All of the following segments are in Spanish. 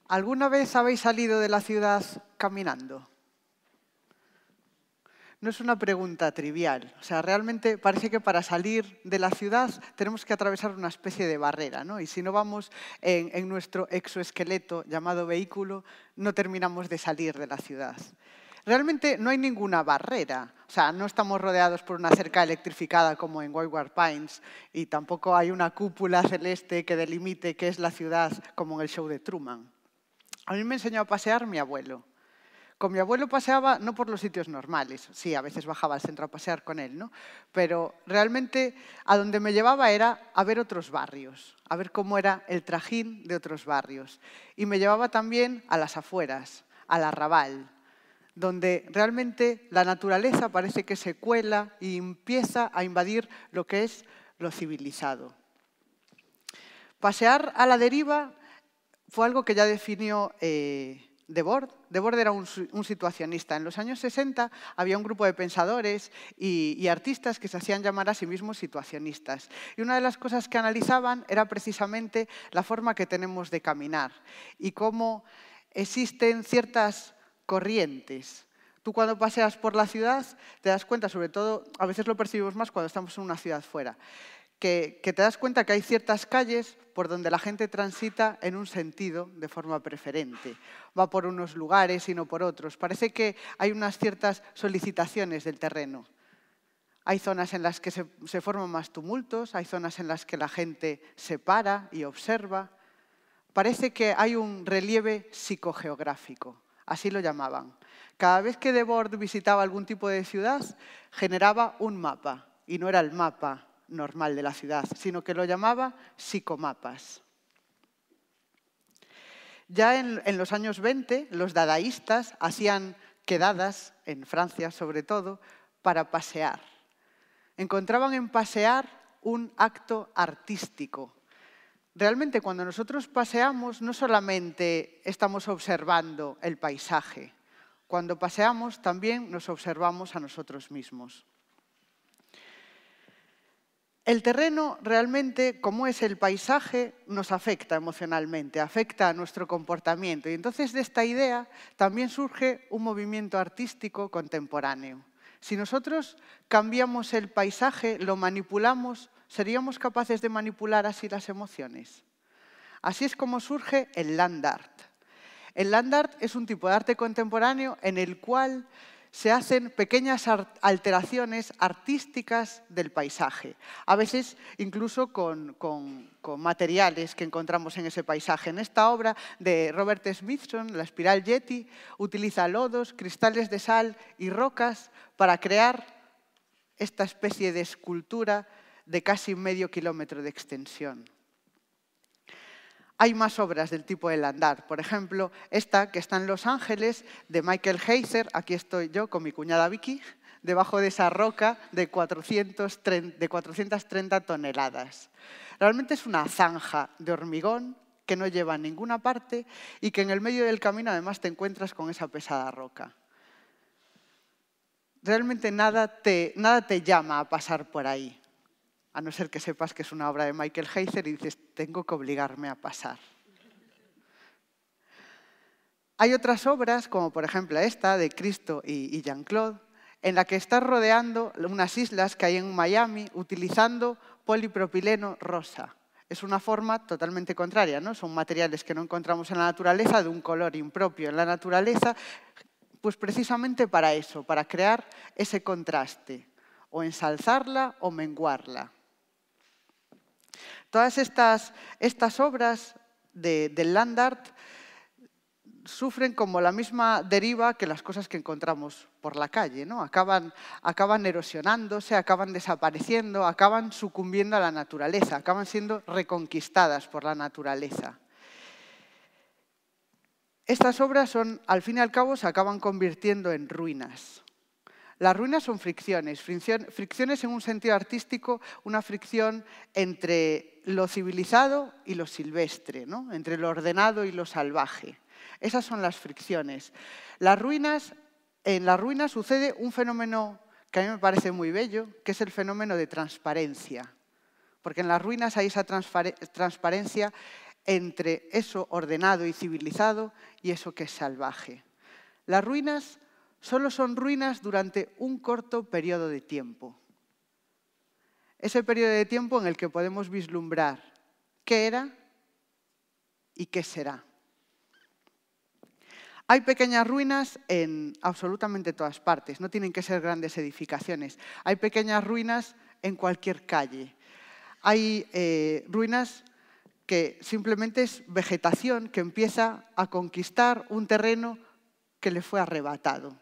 ¿Alguna vez habéis salido de la ciudad caminando? No es una pregunta trivial. O sea, realmente parece que para salir de la ciudad tenemos que atravesar una especie de barrera, ¿no? Y si no vamos en nuestro exoesqueleto llamado vehículo, no terminamos de salir de la ciudad. Realmente no hay ninguna barrera. O sea, no estamos rodeados por una cerca electrificada como en Wayward Pines y tampoco hay una cúpula celeste que delimite qué es la ciudad como en el show de Truman. A mí me enseñó a pasear mi abuelo. Con mi abuelo paseaba no por los sitios normales, sí, a veces bajaba al centro a pasear con él, ¿no? Pero realmente a donde me llevaba era a ver otros barrios, a ver cómo era el trajín de otros barrios. Y me llevaba también a las afueras, al arrabal, donde realmente la naturaleza parece que se cuela y empieza a invadir lo que es lo civilizado. Pasear a la deriva fue algo que ya definió Debord. Debord era un situacionista. En los años 60 había un grupo de pensadores y artistas que se hacían llamar a sí mismos situacionistas. Y una de las cosas que analizaban era precisamente la forma que tenemos de caminar y cómo existen ciertas corrientes. Tú cuando paseas por la ciudad te das cuenta, sobre todo, a veces lo percibimos más cuando estamos en una ciudad fuera, que te das cuenta que hay ciertas calles por donde la gente transita en un sentido de forma preferente. Va por unos lugares y no por otros. Parece que hay unas ciertas solicitaciones del terreno. Hay zonas en las que se forman más tumultos, hay zonas en las que la gente se para y observa. Parece que hay un relieve psicogeográfico, así lo llamaban. Cada vez que Debord visitaba algún tipo de ciudad, generaba un mapa, y no era el mapa normal de la ciudad, sino que lo llamaba psicomapas. Ya en los años 20, los dadaístas hacían quedadas, en Francia sobre todo, para pasear. Encontraban en pasear un acto artístico. Realmente cuando nosotros paseamos no solamente estamos observando el paisaje, cuando paseamos también nos observamos a nosotros mismos. El terreno realmente, como es el paisaje, nos afecta emocionalmente, afecta a nuestro comportamiento. Y entonces de esta idea también surge un movimiento artístico contemporáneo. Si nosotros cambiamos el paisaje, lo manipulamos, ¿seríamos capaces de manipular así las emociones? Así es como surge el land art. El land art es un tipo de arte contemporáneo en el cual se hacen pequeñas alteraciones artísticas del paisaje, a veces incluso con materiales que encontramos en ese paisaje. En esta obra de Robert Smithson, La espiral Yeti, utiliza lodos, cristales de sal y rocas para crear esta especie de escultura de casi medio kilómetro de extensión. Hay más obras del tipo de land art. Por ejemplo, esta que está en Los Ángeles, de Michael Heiser. Aquí estoy yo con mi cuñada Vicky, debajo de esa roca de 430 toneladas. Realmente es una zanja de hormigón que no lleva a ninguna parte y que en el medio del camino además te encuentras con esa pesada roca. Realmente nada te llama a pasar por ahí, a no ser que sepas que es una obra de Michael Heiser y dices, tengo que obligarme a pasar. Hay otras obras, como por ejemplo esta, de Christo y Jean-Claude, en la que estás rodeando unas islas que hay en Miami utilizando polipropileno rosa. Es una forma totalmente contraria, ¿no? Son materiales que no encontramos en la naturaleza, de un color impropio en la naturaleza, pues precisamente para eso, para crear ese contraste, o ensalzarla o menguarla. Todas estas obras del land art sufren como la misma deriva que las cosas que encontramos por la calle, ¿no? Acaban erosionándose, acaban desapareciendo, acaban sucumbiendo a la naturaleza, acaban siendo reconquistadas por la naturaleza. Estas obras al fin y al cabo, se acaban convirtiendo en ruinas. Las ruinas son fricciones en un sentido artístico, una fricción entre lo civilizado y lo silvestre, ¿no? Entre lo ordenado y lo salvaje. Esas son las fricciones. En las ruinas sucede un fenómeno que a mí me parece muy bello, que es el fenómeno de transparencia. Porque en las ruinas hay esa transparencia entre eso ordenado y civilizado y eso que es salvaje. Las ruinas solo son ruinas durante un corto periodo de tiempo. Ese periodo de tiempo en el que podemos vislumbrar qué era y qué será. Hay pequeñas ruinas en absolutamente todas partes, no tienen que ser grandes edificaciones. Hay pequeñas ruinas en cualquier calle. Hay ruinas que simplemente es vegetación que empieza a conquistar un terreno que le fue arrebatado.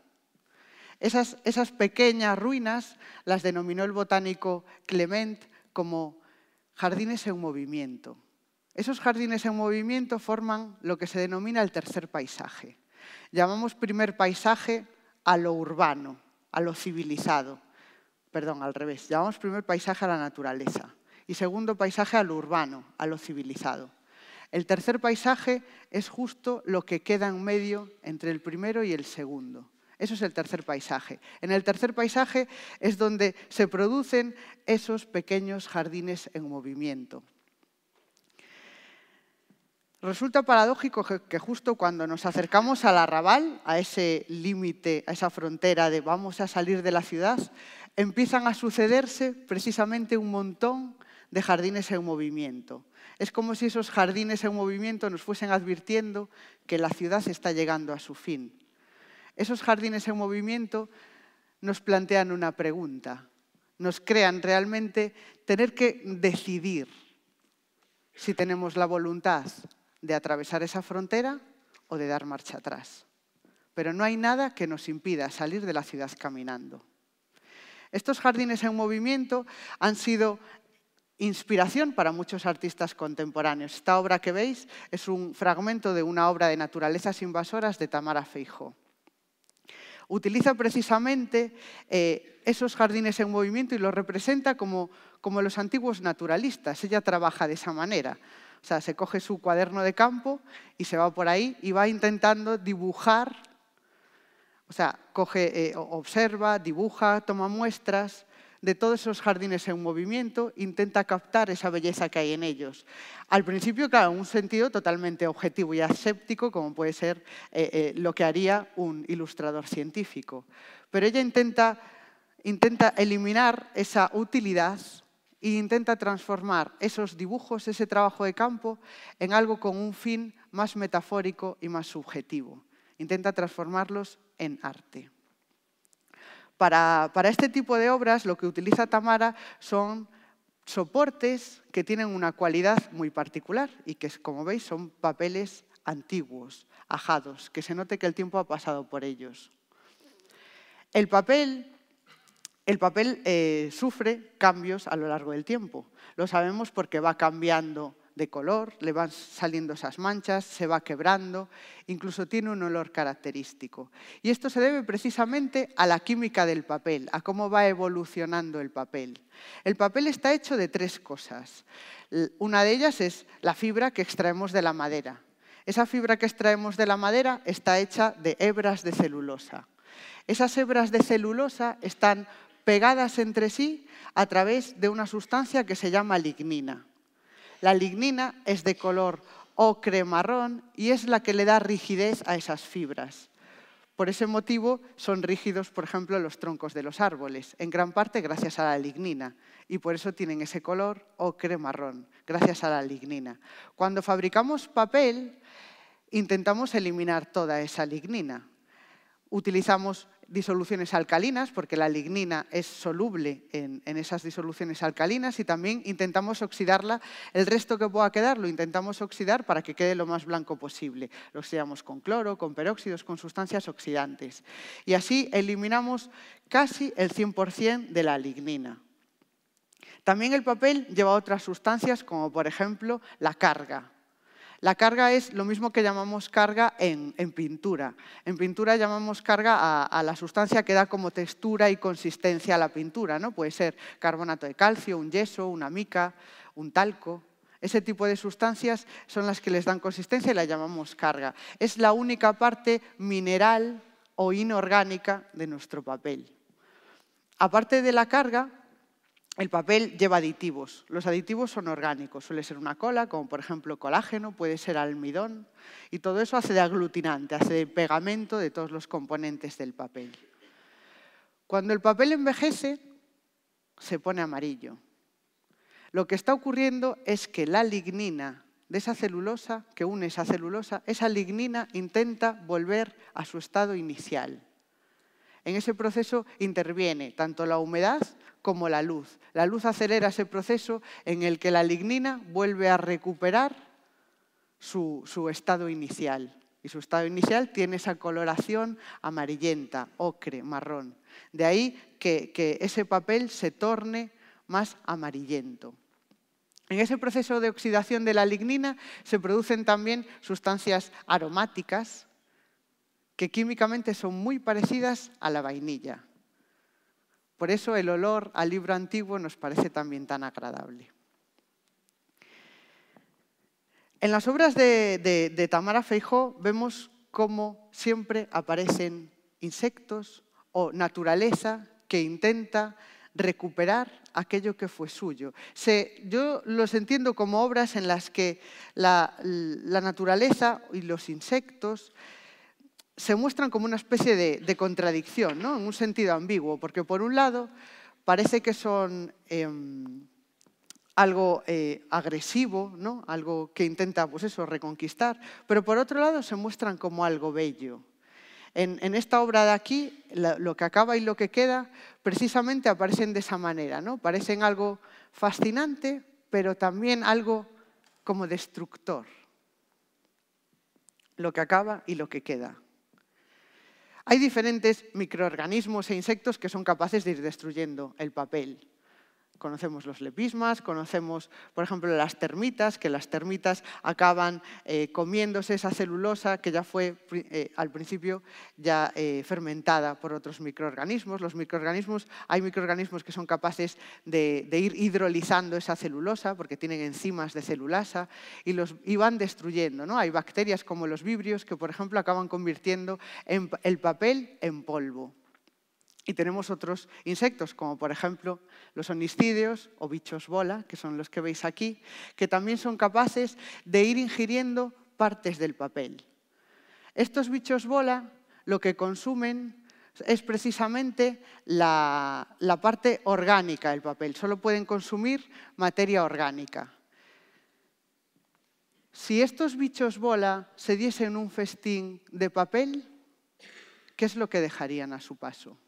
Esas pequeñas ruinas las denominó el botánico Clement como jardines en movimiento. Esos jardines en movimiento forman lo que se denomina el tercer paisaje. Llamamos primer paisaje a lo urbano, a lo civilizado. Perdón, al revés. Llamamos primer paisaje a la naturaleza y segundo paisaje a lo urbano, a lo civilizado. El tercer paisaje es justo lo que queda en medio entre el primero y el segundo. Eso es el tercer paisaje. En el tercer paisaje es donde se producen esos pequeños jardines en movimiento. Resulta paradójico que justo cuando nos acercamos al arrabal, a ese límite, a esa frontera de vamos a salir de la ciudad, empiezan a sucederse precisamente un montón de jardines en movimiento. Es como si esos jardines en movimiento nos fuesen advirtiendo que la ciudad está llegando a su fin. Esos jardines en movimiento nos plantean una pregunta, nos crean realmente tener que decidir si tenemos la voluntad de atravesar esa frontera o de dar marcha atrás. Pero no hay nada que nos impida salir de la ciudad caminando. Estos jardines en movimiento han sido inspiración para muchos artistas contemporáneos. Esta obra que veis es un fragmento de una obra de naturalezas invasoras de Tamara Feijó. Utiliza precisamente esos jardines en movimiento y los representa como los antiguos naturalistas. Ella trabaja de esa manera. O sea, se coge su cuaderno de campo y se va por ahí y va intentando dibujar. O sea, observa, dibuja, toma muestras de todos esos jardines en movimiento, intenta captar esa belleza que hay en ellos. Al principio, claro, en un sentido totalmente objetivo y aséptico, como puede ser lo que haría un ilustrador científico. Pero ella intenta eliminar esa utilidad e intenta transformar esos dibujos, ese trabajo de campo, en algo con un fin más metafórico y más subjetivo. Intenta transformarlos en arte. Para este tipo de obras, lo que utiliza Tamara son soportes que tienen una cualidad muy particular y que, como veis, son papeles antiguos, ajados, que se note que el tiempo ha pasado por ellos. El papel sufre cambios a lo largo del tiempo. Lo sabemos porque va cambiando de color, le van saliendo esas manchas, se va quebrando, incluso tiene un olor característico. Y esto se debe precisamente a la química del papel, a cómo va evolucionando el papel. El papel está hecho de tres cosas. Una de ellas es la fibra que extraemos de la madera. Esa fibra que extraemos de la madera está hecha de hebras de celulosa. Esas hebras de celulosa están pegadas entre sí a través de una sustancia que se llama lignina. La lignina es de color ocre marrón y es la que le da rigidez a esas fibras. Por ese motivo son rígidos, por ejemplo, los troncos de los árboles, en gran parte gracias a la lignina. Y por eso tienen ese color ocre marrón, gracias a la lignina. Cuando fabricamos papel, intentamos eliminar toda esa lignina. Utilizamos disoluciones alcalinas, porque la lignina es soluble en esas disoluciones alcalinas, y también intentamos oxidarla. El resto que pueda quedar lo intentamos oxidar para que quede lo más blanco posible. Lo oxidamos con cloro, con peróxidos, con sustancias oxidantes. Y así eliminamos casi el 100% de la lignina. También el papel lleva otras sustancias, como por ejemplo la carga. La carga es lo mismo que llamamos carga en pintura. En pintura llamamos carga a la sustancia que da como textura y consistencia a la pintura, ¿no? Puede ser carbonato de calcio, un yeso, una mica, un talco. Ese tipo de sustancias son las que les dan consistencia y la llamamos carga. Es la única parte mineral o inorgánica de nuestro papel. Aparte de la carga, el papel lleva aditivos. Los aditivos son orgánicos. Suele ser una cola, como por ejemplo colágeno, puede ser almidón. Y todo eso hace de aglutinante, hace de pegamento de todos los componentes del papel. Cuando el papel envejece, se pone amarillo. Lo que está ocurriendo es que la lignina de esa celulosa, que une esa celulosa, esa lignina intenta volver a su estado inicial. En ese proceso interviene tanto la humedad como la luz. La luz acelera ese proceso en el que la lignina vuelve a recuperar su estado inicial. Y su estado inicial tiene esa coloración amarillenta, ocre, marrón. De ahí que ese papel se torne más amarillento. En ese proceso de oxidación de la lignina se producen también sustancias aromáticas que químicamente son muy parecidas a la vainilla. Por eso el olor al libro antiguo nos parece también tan agradable. En las obras de Tamara Feijó vemos cómo siempre aparecen insectos o naturaleza que intenta recuperar aquello que fue suyo. Yo los entiendo como obras en las que la naturaleza y los insectos se muestran como una especie de contradicción, ¿no? En un sentido ambiguo, porque por un lado parece que son algo agresivo, ¿no? Algo que intenta pues eso, reconquistar, pero por otro lado se muestran como algo bello. En esta obra de aquí, lo que acaba y lo que queda, precisamente aparecen de esa manera, ¿no? Parecen algo fascinante, pero también algo como destructor. Lo que acaba y lo que queda. Hay diferentes microorganismos e insectos que son capaces de ir destruyendo el papel. Conocemos los lepismas, conocemos, por ejemplo, las termitas, que las termitas acaban comiéndose esa celulosa que ya fue al principio ya fermentada por otros microorganismos. Hay microorganismos que son capaces de ir hidrolizando esa celulosa porque tienen enzimas de celulasa y van destruyendo, ¿no? Hay bacterias como los vibrios que, por ejemplo, acaban convirtiendo el papel en polvo. Y tenemos otros insectos, como por ejemplo los oniscideos o bichos bola, que son los que veis aquí, que también son capaces de ir ingiriendo partes del papel. Estos bichos bola lo que consumen es precisamente la parte orgánica del papel. Solo pueden consumir materia orgánica. Si estos bichos bola se diesen un festín de papel, ¿qué es lo que dejarían a su paso?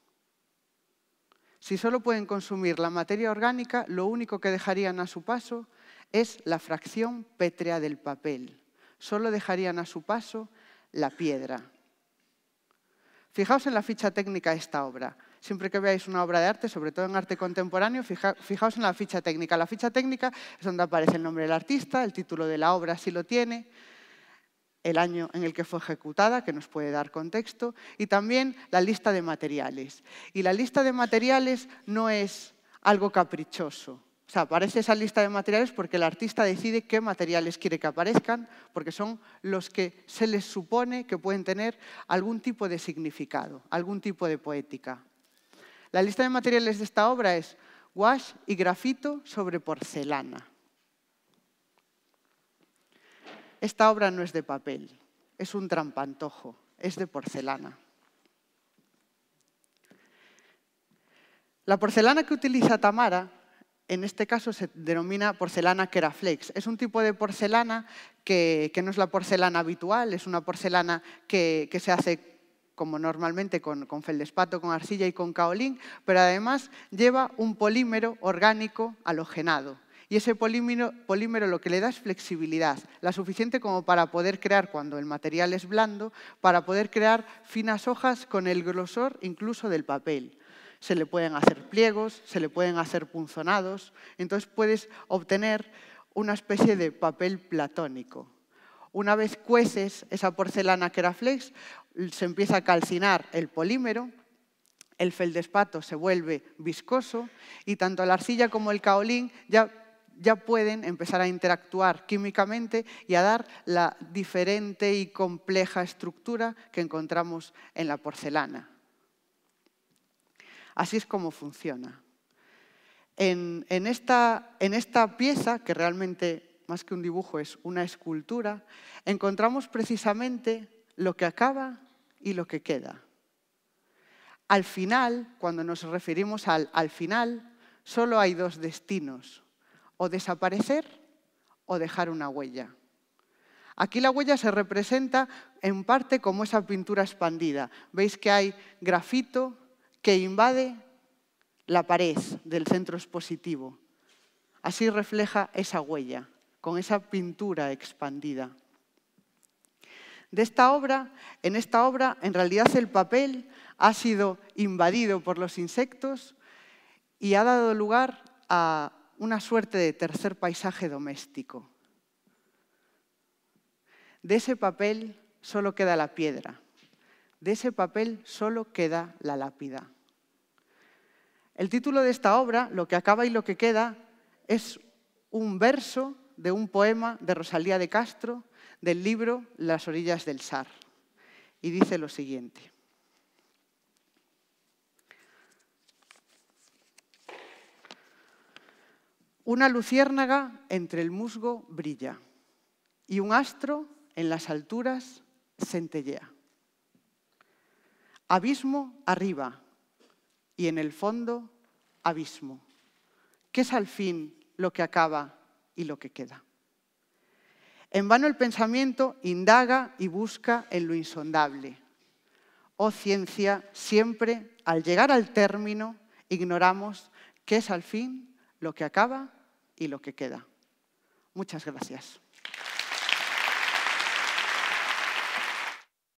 Si solo pueden consumir la materia orgánica, lo único que dejarían a su paso es la fracción pétrea del papel. Solo dejarían a su paso la piedra. Fijaos en la ficha técnica de esta obra. Siempre que veáis una obra de arte, sobre todo en arte contemporáneo, fijaos en la ficha técnica. La ficha técnica es donde aparece el nombre del artista, el título de la obra si lo tiene, el año en el que fue ejecutada, que nos puede dar contexto, y también la lista de materiales. Y la lista de materiales no es algo caprichoso. O sea, aparece esa lista de materiales porque el artista decide qué materiales quiere que aparezcan, porque son los que se les supone que pueden tener algún tipo de significado, algún tipo de poética. La lista de materiales de esta obra es gouache y grafito sobre porcelana. Esta obra no es de papel, es un trampantojo, es de porcelana. La porcelana que utiliza Tamara, en este caso se denomina porcelana Keraflex. Es un tipo de porcelana que no es la porcelana habitual, es una porcelana que se hace como normalmente con feldespato, con arcilla y con kaolín, pero además lleva un polímero orgánico halogenado. Y ese polímero lo que le da es flexibilidad, la suficiente como para poder crear, cuando el material es blando, para poder crear finas hojas con el grosor incluso del papel. Se le pueden hacer pliegos, se le pueden hacer punzonados, entonces puedes obtener una especie de papel platónico. Una vez cueces esa porcelana Keraflex, se empieza a calcinar el polímero, el feldespato se vuelve viscoso y tanto la arcilla como el kaolín ya pueden empezar a interactuar químicamente y a dar la diferente y compleja estructura que encontramos en la porcelana. Así es como funciona. En esta pieza, que realmente más que un dibujo es una escultura, encontramos precisamente lo que acaba y lo que queda. Al final, cuando nos referimos al final, solo hay dos destinos, o desaparecer o dejar una huella. Aquí la huella se representa en parte como esa pintura expandida. Veis que hay grafito que invade la pared del centro expositivo. Así refleja esa huella, con esa pintura expandida. En esta obra, en realidad el papel ha sido invadido por los insectos y ha dado lugar a una suerte de tercer paisaje doméstico. De ese papel solo queda la piedra, de ese papel solo queda la lápida. El título de esta obra, Lo que acaba y lo que queda, es un verso de un poema de Rosalía de Castro del libro Las orillas del Sar. Y dice lo siguiente. Una luciérnaga entre el musgo brilla y un astro en las alturas centellea. Abismo arriba y en el fondo abismo. ¿Qué es al fin lo que acaba y lo que queda? En vano el pensamiento indaga y busca en lo insondable. Oh ciencia, siempre al llegar al término ignoramos qué es al fin lo que acaba y lo que queda. Muchas gracias.